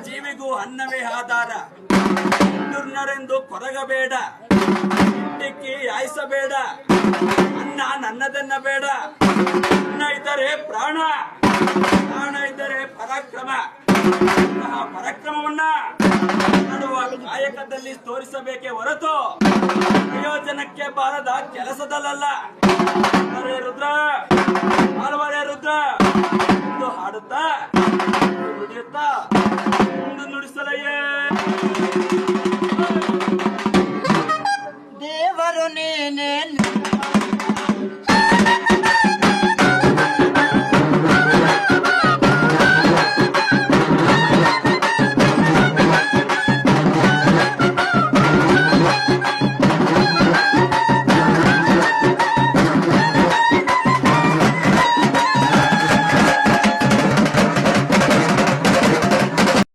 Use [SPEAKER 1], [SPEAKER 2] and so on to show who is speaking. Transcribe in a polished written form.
[SPEAKER 1] ಜೀವಿಗೂ ಅನ್ನವೇ ಆಧಾರ. ದುರ್ನರೆಂದು ಕೊರಗಬೇಡ, ಟಿಕ್ಕಿ ಆಯಿಸಬೇಡ. ಅನ್ನ ನನ್ನದನ್ನ ಬೇಡ. ಅನ್ನ ಇದ್ದರೆ ಪ್ರಾಣ, ಪ್ರಾಣ ಇದ್ದರೆ ಪರಾಕ್ರಮ. ಪರಾಕ್ರಮವನ್ನ ಮಾಡುವ ಕಾಯಕದಲ್ಲಿ ತೋರಿಸಬೇಕೇ ಹೊರತು ಪ್ರಯೋಜನಕ್ಕೆ ಬಾರದ ಕೆಲಸದಲ್ಲ. ರುದ್ರ ಮಾಲವರೇ ರುದ್ರ ಎಂದು ಹಾಡುತ್ತಾ ನುಡಿಯುತ್ತಾ ನುಡಿಸಲಯ್ಯೇ.